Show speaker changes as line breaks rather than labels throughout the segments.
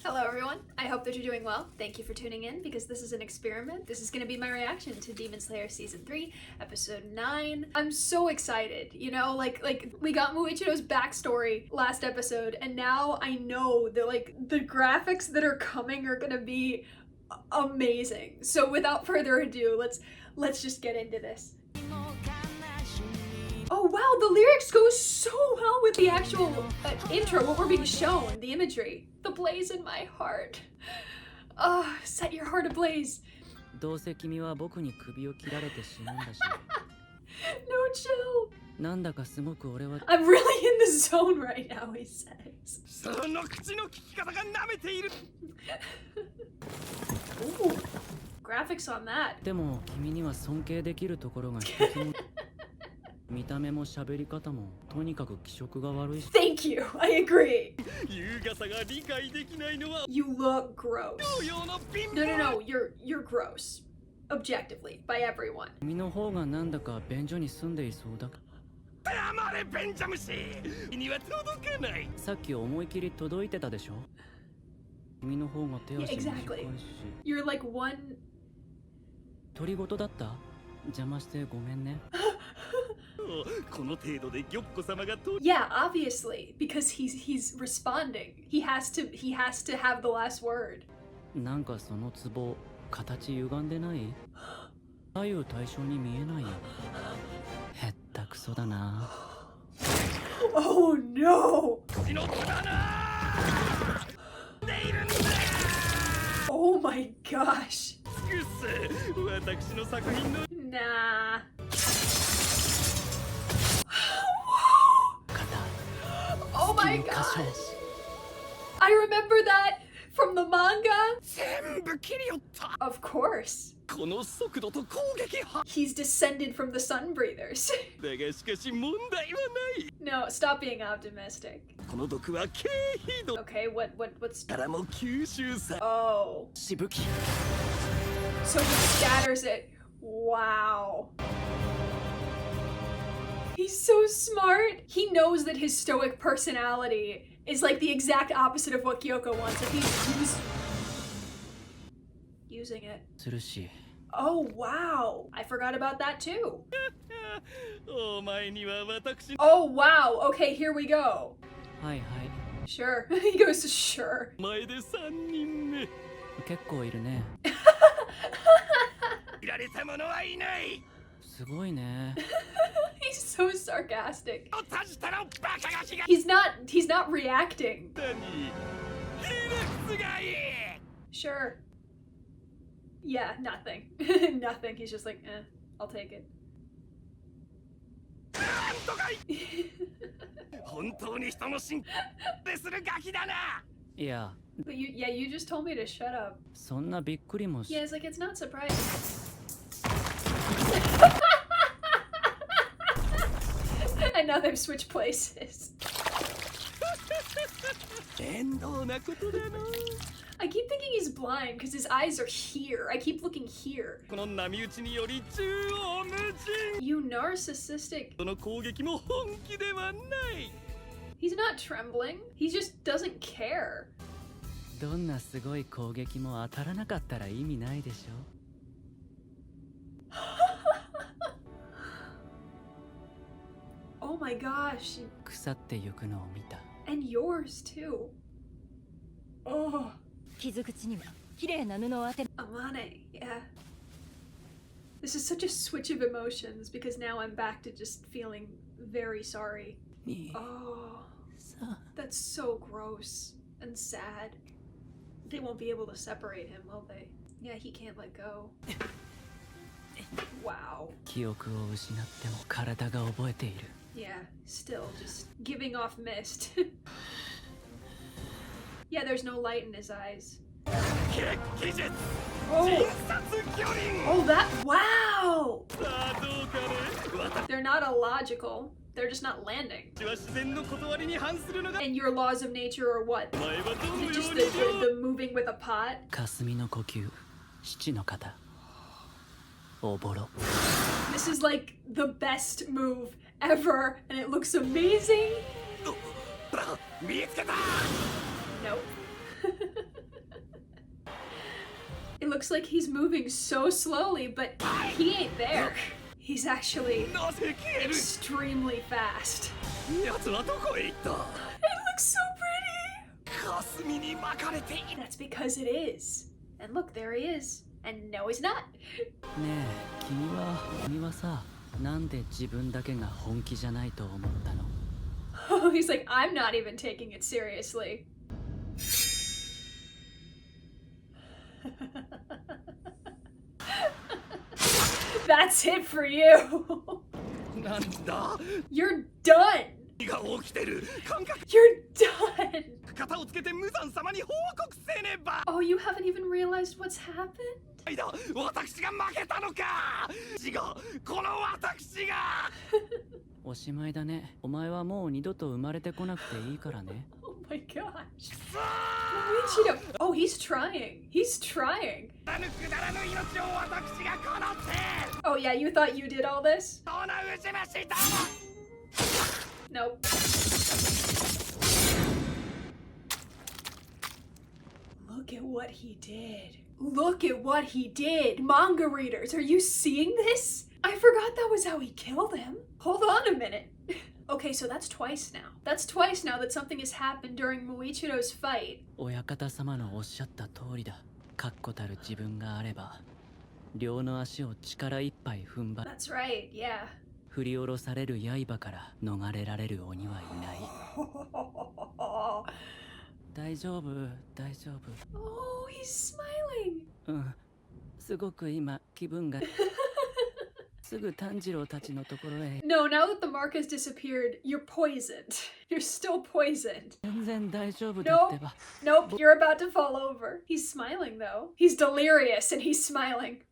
Hello everyone, I hope that you're doing well. Thank you for tuning in because this is an experiment. This is going to be my reaction to Demon Slayer Season 3, Episode 9. I'm so excited, you know, like we got Muichiro's backstory last episode and now I know that the graphics that are coming are going to be amazing. So without further ado, let's just get into this. Oh wow, the lyrics go so well with the actual intro, what we're being shown, the imagery. The blaze in my heart. Set your heart ablaze. No chill. I'm really in the zone right now, he says. Ooh, graphics on that. Thank you, I agree. You look gross. No, you're gross. Objectively, by everyone. Yeah, exactly. You're like one... Yeah, obviously, because he's responding. He has to have the last word. Oh no! Oh my gosh! Nah. Oh my gosh! I remember that from the manga. Of course. He's descended from the sun breathers. No, stop being optimistic. Okay, what's... Oh. So he scatters it. Wow. He's so smart. He knows that his stoic personality is like the exact opposite of what Gyokko wants if he's using it. Oh wow, I forgot about that too. Oh wow, okay, here we go. Sure. He goes to sure. He's so sarcastic. He's not reacting. Sure. Yeah, nothing. Nothing. He's just like, I'll take it.
Yeah.
But you just told me to shut up. Yeah, it's like, it's not surprising. And now they've switched places. I keep thinking he's blind because his eyes are here. I keep looking here. You narcissistic. He's not trembling. He just doesn't care. Oh my gosh. And yours too. Oh. Amane, yeah. This is such a switch of emotions because now I'm back to just feeling very sorry. Oh. That's so gross and sad. They won't be able to separate him, will they? Yeah, he can't let go. Wow. Yeah, still just giving off mist. Yeah, there's no light in his eyes. Oh, that... Wow! They're not illogical. They're just not landing. And your laws of nature are what? Just the moving with a pot? This is like the best move ever, and it looks amazing. Nope. looks like he's moving so slowly, but he ain't there. He's actually extremely fast. It looks so pretty. That's because it is. And look, there he is. And no, he's not.
ねえ、君はさ、なんで自分だけが本気じゃないと思ったの?
Oh, he's like, I'm not even taking it seriously. That's it for you. You're done. You're done. Oh, you haven't even realized what's happened? Oh
my
gosh. Muichiro. Oh, he's trying. He's trying. Oh yeah, you thought you did all this? Nope. Look at what he did. Look at what he did. Manga readers, are you seeing this? I forgot that was how he killed him. Hold on a minute. Okay, so that's twice now. That's twice now that something has happened during Muichiro's fight. That's right, yeah. Oh, he's smiling. No, now that the mark has disappeared, you're poisoned. You're still poisoned. Nope, nope, you're about to fall over. He's smiling though. He's delirious and he's smiling.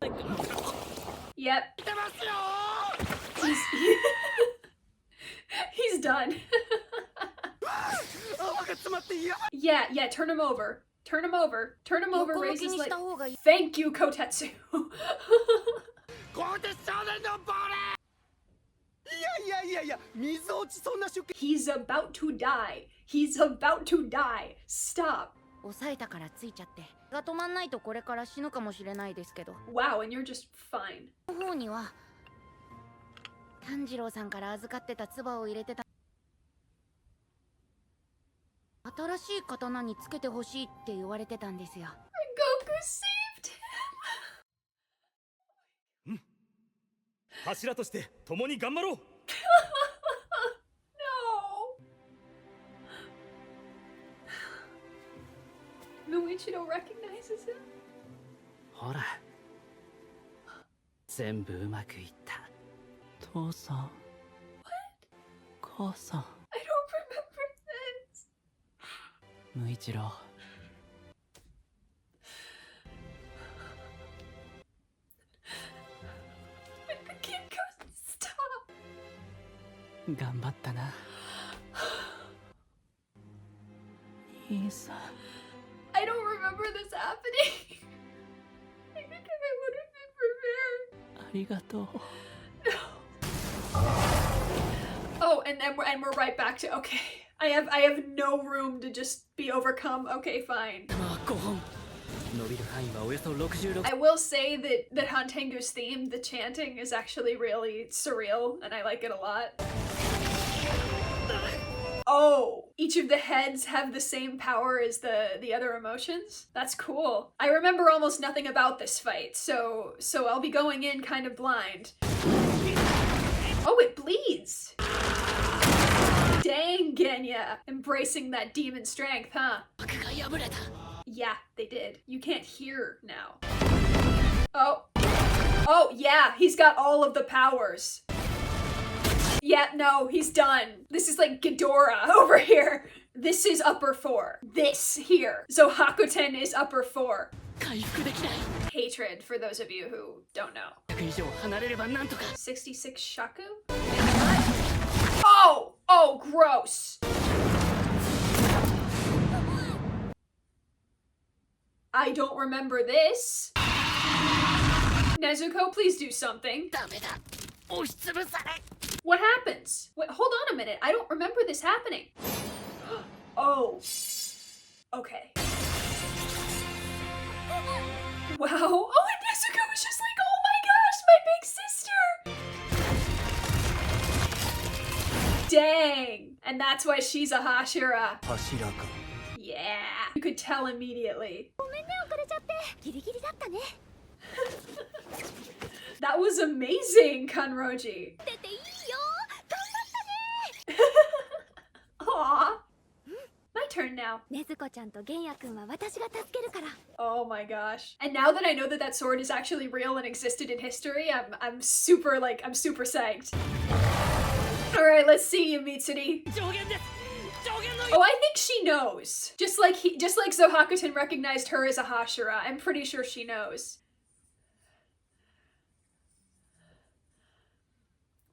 Yep. He's done. Yeah, turn him over. Turn him over. Turn him over, raise his leg. Thank you, Kotetsu. He's about to die. He's about to die. Stop. Wow, and you're just fine.
炭治郎さんから預かってた唾を入れてた。新しい刀につけてほしいって言われてたんですよ。
Goku saved him.
柱として共に頑張ろう。
No. Muichiro recognizes him.
ほら、全部うまくいった。父さん。母さん。
I don't remember this.
無一郎。
The kid goes, stop.
頑張ったな。兄さん。
I don't remember this happening. I think I would have been prepared.
ありがとう。
Oh, and we're right back to okay. I have no room to just be overcome. Okay, fine. I will say that Hantengu's theme, the chanting, is actually really surreal, and I like it a lot. Oh, each of the heads have the same power as the other emotions? That's cool. I remember almost nothing about this fight, so I'll be going in kind of blind. Oh, it bleeds! Dang, Genya! Embracing that demon strength, huh? Yeah, they did. You can't hear now. Oh, yeah, he's got all of the powers. Yeah, no, he's done. This is like Ghidorah over here. This is upper 4. This here. Zohakuten is upper 4. Hatred, for those of you who don't know. 66 shaku? Oh, gross. I don't remember this. Nezuko, please do something. What happens? Wait, hold on a minute. I don't remember this happening. Oh. Okay. Wow. Oh, and Nezuko was just like, oh my gosh, my big sister. Dang. And that's why she's a Hashira.
柱か
Yeah. You could tell immediately.
ごめんね遅れちゃってギリギリだったね
That was amazing, Kanroji.
出ていいよ頑張ったね
Aw. My turn now.
ねずこちゃんと玄也くんは私が助けるから
Oh my gosh. And now that I know that that sword is actually real and existed in history, I'm super psyched. All right, let's see you, Mitsuri.
上限です上限の
Oh, I think she knows. Just like Zohakuten recognized her as a Hashira. I'm pretty sure she knows.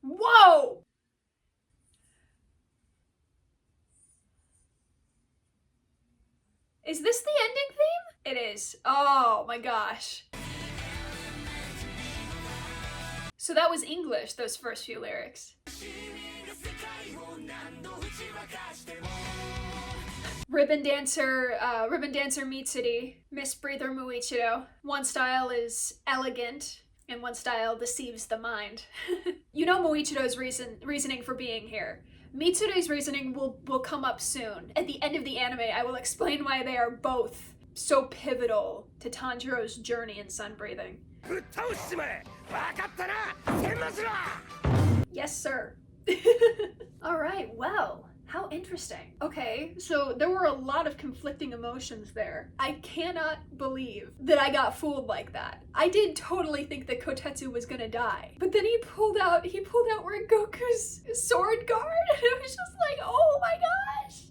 Whoa! Is this the ending theme? It is. Oh my gosh. So that was English, those first few lyrics. Ribbon dancer Mitsuri, Miss Breather Muichiro. One style is elegant, and one style deceives the mind. You know Muichiro's reasoning for being here. Mitsuri's reasoning will come up soon. At the end of the anime, I will explain why they are both so pivotal to Tanjiro's journey in sun breathing.
ぶっ倒しちまえ分かったな千羽鶴
Yes, sir. Alright, well, how interesting. Okay, so there were a lot of conflicting emotions there. I cannot believe that I got fooled like that. I did totally think that Kotetsu was gonna die. But then he pulled out Rengoku's sword guard, and it was just like, oh my gosh!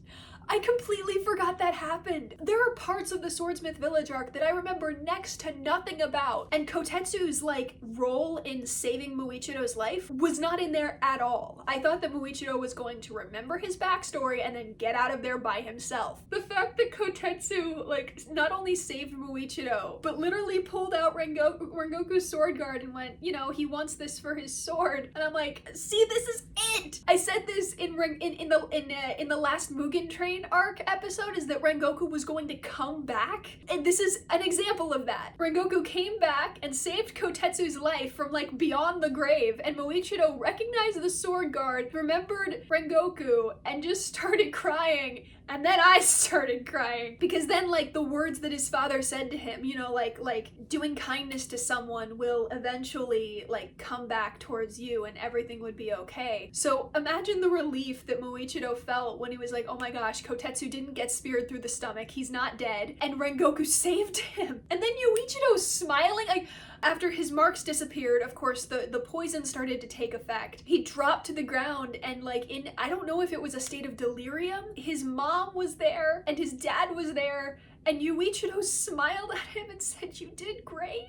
I completely forgot that happened. There are parts of the Swordsmith Village arc that I remember next to nothing about, and Kotetsu's like role in saving Muichiro's life was not in there at all. I thought that Muichiro was going to remember his backstory and then get out of there by himself. The fact that Kotetsu like not only saved Muichiro, but literally pulled out Rengoku's sword guard and went, you know, he wants this for his sword, and I'm like, see, this is it. I said this in the last Mugen Train arc episode, is that Rengoku was going to come back, and this is an example of that. Rengoku came back and saved Kotetsu's life from like beyond the grave, and Muichiro recognized the sword guard, remembered Rengoku, and just started crying. And then I started crying, because then like the words that his father said to him, you know, like doing kindness to someone will eventually like come back towards you and everything would be okay. So imagine the relief that Muichiro felt when he was like, oh my gosh, Kotetsu didn't get speared through the stomach, he's not dead, and Rengoku saved him. And then Yuichiro smiling, like, after his marks disappeared, of course, the poison started to take effect. He dropped to the ground and like I don't know if it was a state of delirium, his mom was there and his dad was there, and Yuichiro smiled at him and said, you did great.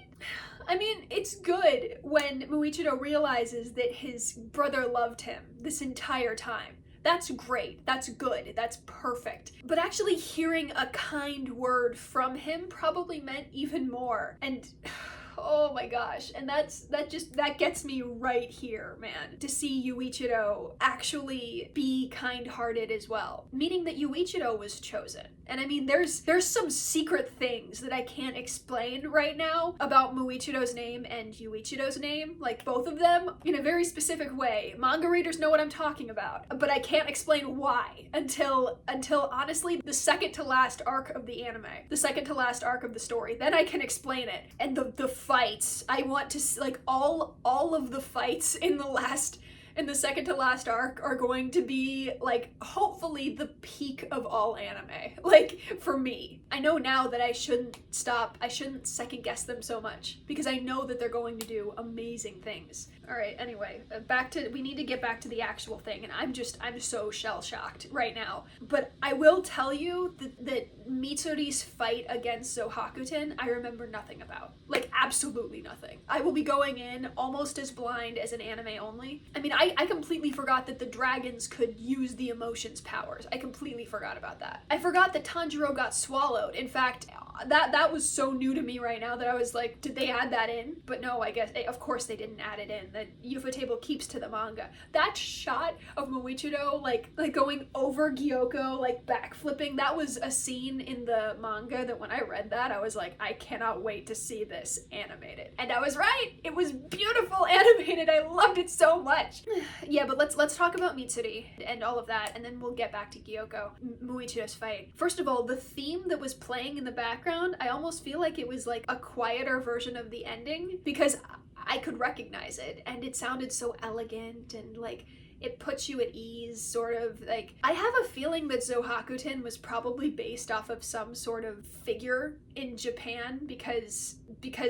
I mean, it's good when Muichiro realizes that his brother loved him this entire time. That's great, that's good, that's perfect. But actually hearing a kind word from him probably meant even more. And oh my gosh, and that gets me right here, man. To see Yuichiro actually be kind-hearted as well, meaning that Yuichiro was chosen. And I mean, there's some secret things that I can't explain right now about Muichiro's name and Yuichiro's name, like both of them, in a very specific way. Manga readers know what I'm talking about, but I can't explain why until honestly the second to last arc of the anime, the second to last arc of the story. Then I can explain it. And the fights, I want to like all of the fights in the second to last arc are going to be like hopefully the peak of all anime, like for me. I know now that I shouldn't second guess them so much, because I know that they're going to do amazing things. All right, anyway, we need to get back to the actual thing, and I'm so shell-shocked right now. But I will tell you that Mitsuri's fight against Zohakuten, I remember nothing about. Like, absolutely nothing. I will be going in almost as blind as an anime only. I mean, I completely forgot that the dragons could use the emotions powers. I completely forgot about that. I forgot that Tanjiro got swallowed. In fact, that was so new to me right now that I was like, did they add that in? But no, I guess, of course they didn't add it in. The Ufotable keeps to the manga. That shot of Muichiro, like going over Gyokko, like backflipping, that was a scene in the manga that when I read that, I was like, I cannot wait to see this animated. And I was right! It was beautiful animated! I loved it so much! Yeah, but let's talk about Mitsuri and all of that, and then we'll get back to Gyokko, Muichiro's fight. First of all, the theme that was playing in the background, I almost feel like it was like a quieter version of the ending, because I could recognize it, and it sounded so elegant, and like, it puts you at ease, sort of. Like, I have a feeling that Zohakuten was probably based off of some sort of figure in Japan, because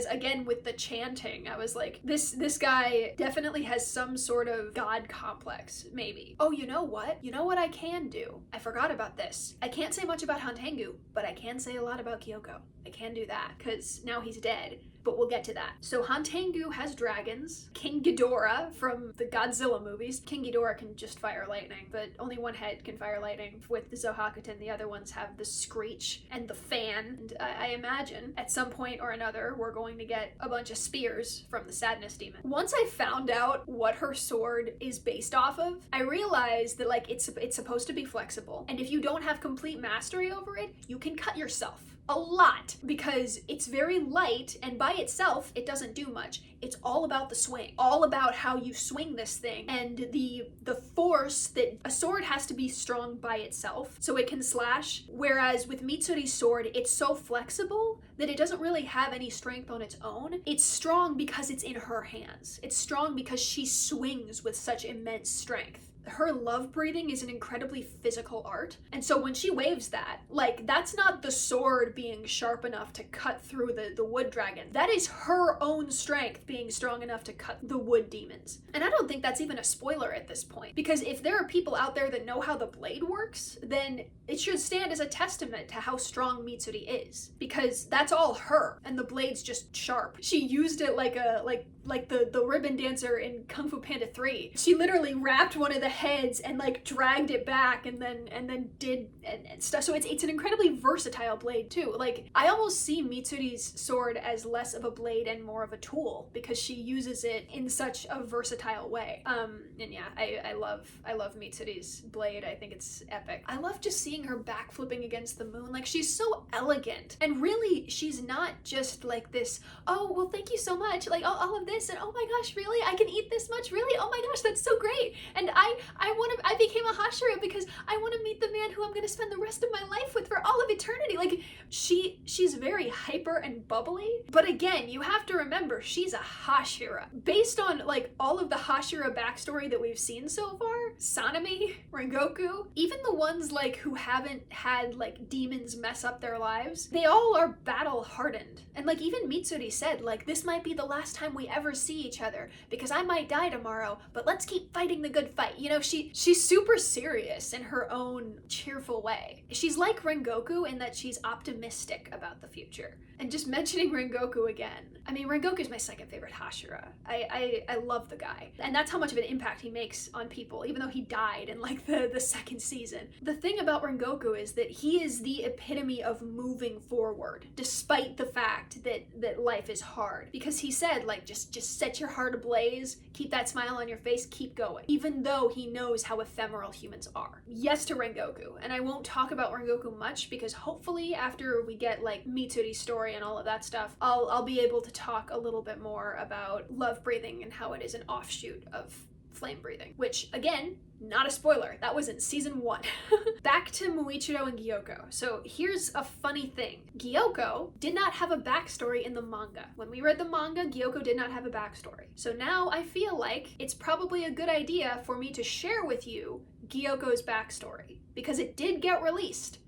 again, with the chanting, I was like, this guy definitely has some sort of god complex, maybe. Oh, you know what? You know what I can do? I forgot about this. I can't say much about Hantengu, but I can say a lot about Gyokko. I can do that, because now he's dead. But we'll get to that. So Hantengu has dragons. King Ghidorah from the Godzilla movies. King Ghidorah can just fire lightning, but only one head can fire lightning. With the Zohakuten, the other ones have the screech and the fan. And I imagine at some point or another, we're going to get a bunch of spears from the Sadness Demon. Once I found out what her sword is based off of, I realized that like it's supposed to be flexible. And if you don't have complete mastery over it, you can cut yourself. A lot, because it's very light, and by itself it doesn't do much. It's all about the swing, all about how you swing this thing, and the force that a sword has to be strong by itself so it can slash, whereas with Mitsuri's sword it's so flexible that it doesn't really have any strength on its own. It's strong because it's in her hands. It's strong because she swings with such immense strength. Her love breathing is an incredibly physical art, and so when she waves that, like, that's not the sword being sharp enough to cut through the wood dragon. That is her own strength being strong enough to cut the wood demons. And I don't think that's even a spoiler at this point, because if there are people out there that know how the blade works, then it should stand as a testament to how strong Mitsuri is, because that's all her, and the blade's just sharp. She used it like the ribbon dancer in Kung Fu Panda 3. She literally wrapped one of the heads and like dragged it back and then did and stuff. So it's an incredibly versatile blade too. Like, I almost see Mitsuri's sword as less of a blade and more of a tool, because she uses it in such a versatile way. And yeah, I love Mitsuri's blade. I think it's epic. I love just seeing her backflipping against the moon. Like, she's so elegant, and really she's not just like this, oh well, thank you so much, like all of this, and oh my gosh, really, I can eat this much, really, oh my gosh, that's so great, and I became a Hashira because I want to meet the man who I'm going to spend the rest of my life with for all of eternity. Like, she's very hyper and bubbly, but again, you have to remember, she's a Hashira. Based on like all of the Hashira backstory that we've seen so far, Sanemi, Rengoku, even the ones like who haven't had like demons mess up their lives, they all are battle hardened. And like even Mitsuri said, like, this might be the last time we ever see each other, because I might die tomorrow, but let's keep fighting the good fight. You know, she's super serious in her own cheerful way. She's like Rengoku in that she's optimistic about the future. And just mentioning Rengoku again, I mean, Rengoku's my second favorite Hashira. I love the guy. And that's how much of an impact he makes on people, even though he died in like the second season. The thing about Rengoku is that he is the epitome of moving forward, despite the fact that life is hard. Because he said, like, just set your heart ablaze, keep that smile on your face, keep going. Even though he knows how ephemeral humans are. Yes to Rengoku. And I won't talk about Rengoku much, because hopefully after we get like Mitsuri's story and all of that stuff, I'll be able to talk a little bit more about love breathing and how it is an offshoot of flame breathing, which again, not a spoiler, that was in season 1. Back to Muichiro and Gyokko. So here's a funny thing. Gyokko did not have a backstory in the manga. When we read the manga, Gyokko did not have a backstory. So now I feel like it's probably a good idea for me to share with you Gyokko's backstory, because it did get released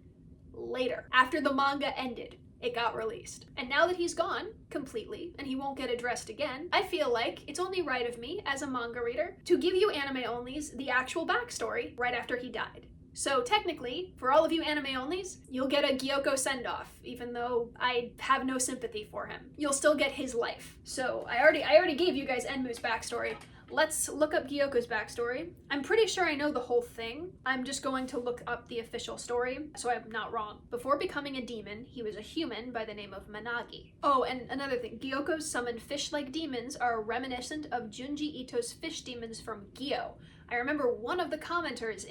later, after the manga ended. It got released. And now that he's gone completely and he won't get addressed again, I feel like it's only right of me as a manga reader to give you anime onlys the actual backstory right after he died. So technically, for all of you anime onlys, you'll get a Gyokko send-off, even though I have no sympathy for him. You'll still get his life. So I already gave you guys Enmu's backstory let's look up Gyokko's backstory. I'm pretty sure I know the whole thing. I'm just going to look up the official story, so I'm not wrong. Before becoming a demon, he was a human by the name of Managi. Oh, and another thing, Gyokko's summoned fish-like demons are reminiscent of Junji Ito's fish demons from Gyo. I remember one of the commenters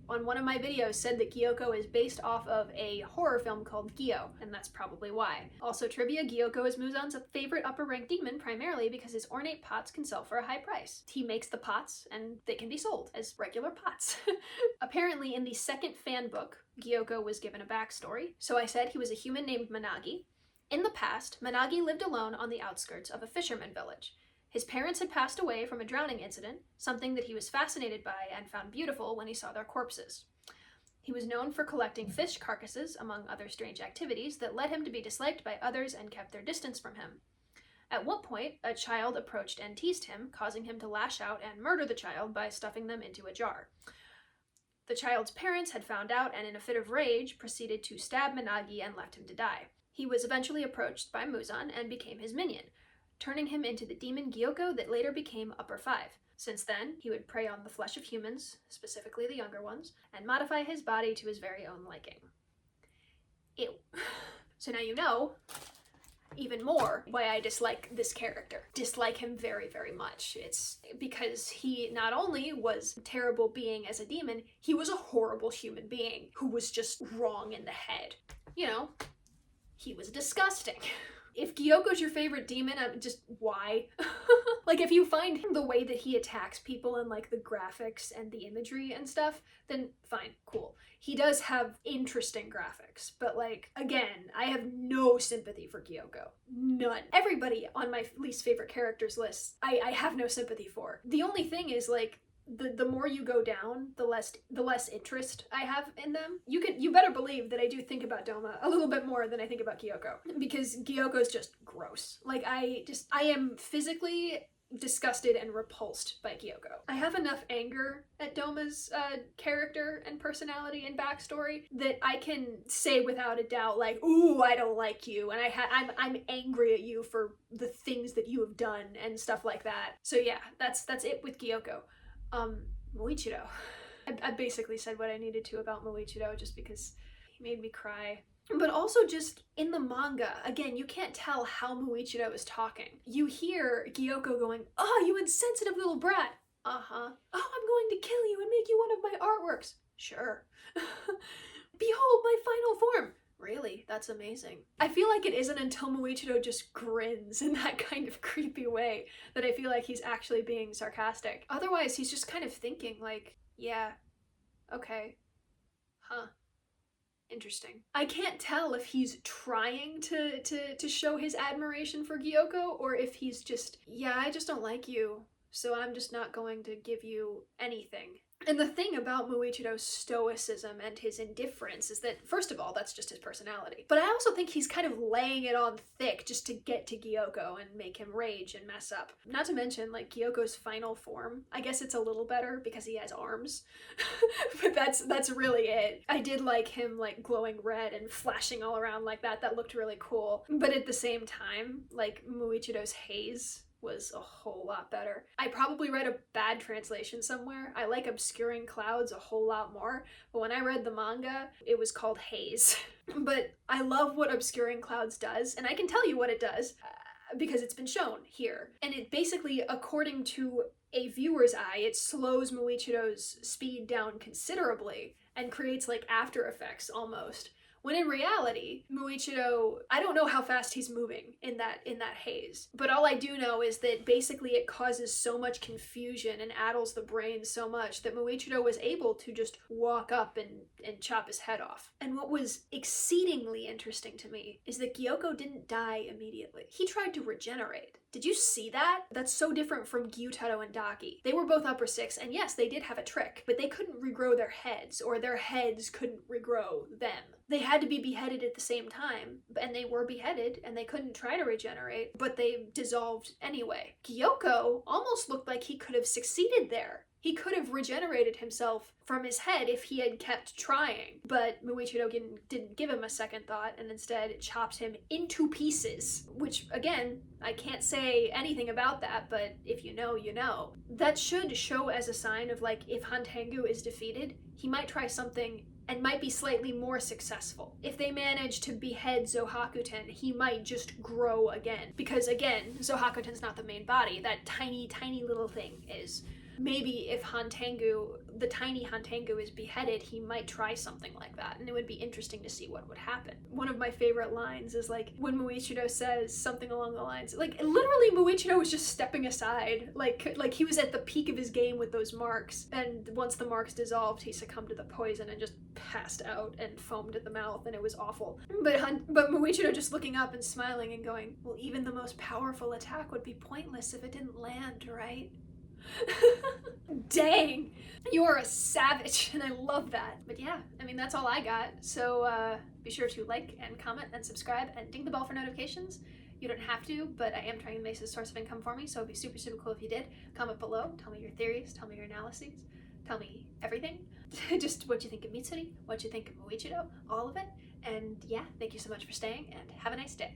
on one of my videos said that Gyokko is based off of a horror film called Gyo, and that's probably why. Also trivia, Gyokko is Muzan's favorite upper-ranked demon primarily because his ornate pots can sell for a high price. He makes the pots, and they can be sold as regular pots. Apparently, in the second fan book, Gyokko was given a backstory. So I said he was a human named Managi. In the past, Managi lived alone on the outskirts of a fisherman village. His parents had passed away from a drowning incident, something that he was fascinated by and found beautiful when he saw their corpses. He was known for collecting fish carcasses, among other strange activities, that led him to be disliked by others and kept their distance from him. At one point, a child approached and teased him, causing him to lash out and murder the child by stuffing them into a jar. The child's parents had found out and in a fit of rage proceeded to stab Managi and left him to die. He was eventually approached by Muzan and became his minion, turning him into the demon Gyokko that later became Upper 5. Since then, he would prey on the flesh of humans, specifically the younger ones, and modify his body to his very own liking. Ew. So now you know even more why I dislike this character. Dislike him very, very much. It's because he not only was a terrible being as a demon, he was a horrible human being who was just wrong in the head. You know, he was disgusting. If Gyokko's your favorite demon, just why? Like, if you find him the way that he attacks people and, like, the graphics and the imagery and stuff, then fine, cool. He does have interesting graphics, but, like, again, I have no sympathy for Gyokko. None. Everybody on my least favorite characters list, I have no sympathy for. The only thing is, like, the more you go down, the less interest I have in them. You better believe that I do think about Doma a little bit more than I think about Gyokko, because Gyokko's just gross. Like, I am physically disgusted and repulsed by Gyokko. I have enough anger at Doma's character and personality and backstory that I can say without a doubt, like, ooh, I don't like you, and I'm angry at you for the things that you have done and stuff like that. So yeah, that's it with Gyokko. Muichiro. I basically said what I needed to about Muichiro just because he made me cry. But also just in the manga, again, you can't tell how Muichiro is talking. You hear Gyokko going, "Oh, you insensitive little brat." Uh-huh. "Oh, I'm going to kill you and make you one of my artworks." Sure. "Behold my final form." Really? That's amazing. I feel like it isn't until Muichiro just grins in that kind of creepy way that I feel like he's actually being sarcastic. Otherwise, he's just kind of thinking like, yeah, okay, huh, interesting. I can't tell if he's trying to show his admiration for Gyokko or if he's just, yeah, I just don't like you, so I'm just not going to give you anything. And the thing about Muichiro's stoicism and his indifference is that, first of all, that's just his personality. But I also think he's kind of laying it on thick just to get to Gyokko and make him rage and mess up. Not to mention, like, Gyokko's final form. I guess it's a little better because he has arms. But that's really it. I did like him, like, glowing red and flashing all around like that. That looked really cool. But at the same time, like, Muichiro's haze was a whole lot better. I probably read a bad translation somewhere. I like obscuring clouds a whole lot more, but when I read the manga, it was called haze. But I love what obscuring clouds does, and I can tell you what it does because it's been shown here. And it basically, according to a viewer's eye, it slows Muichiro's speed down considerably and creates like after effects almost. When in reality, Muichiro, I don't know how fast he's moving in that haze. But all I do know is that basically it causes so much confusion and addles the brain so much that Muichiro was able to just walk up and chop his head off. And what was exceedingly interesting to me is that Gyokko didn't die immediately. He tried to regenerate. Did you see that? That's so different from Gyutaro and Daki. They were both upper 6, and yes, they did have a trick, but they couldn't regrow their heads, or their heads couldn't regrow them. They had to be beheaded at the same time, and they were beheaded, and they couldn't try to regenerate, but they dissolved anyway. Gyokko almost looked like he could have succeeded there. He could have regenerated himself from his head if he had kept trying, but Muichiro didn't give him a second thought and instead chopped him into pieces, which, again, I can't say anything about that, but if you know, you know. That should show as a sign of, like, if Hantengu is defeated, he might try something and might be slightly more successful. If they manage to behead Zohakuten, he might just grow again. Because, again, Zohakuten's not the main body. That tiny, tiny little thing is. Maybe if the tiny Hantengu is beheaded, he might try something like that, and it would be interesting to see what would happen. One of my favorite lines is, like, when Muichiro says something along the lines, like, literally Muichiro was just stepping aside, like he was at the peak of his game with those marks, and once the marks dissolved, he succumbed to the poison and just passed out and foamed at the mouth, and it was awful. But Muichiro just looking up and smiling and going, well, even the most powerful attack would be pointless if it didn't land, right? Dang, you're a savage, and I love that. But yeah, I mean, that's all I got. So be sure to like and comment and subscribe and ding the bell for notifications. You don't have to, but I am trying to make this a source of income for me, so it'd be super, super cool if you did. Comment below, tell me your theories, tell me your analyses, tell me everything. Just what you think of Mitsuri, what you think of Muichiro, all of it. And yeah, thank you so much for staying, and have a nice day.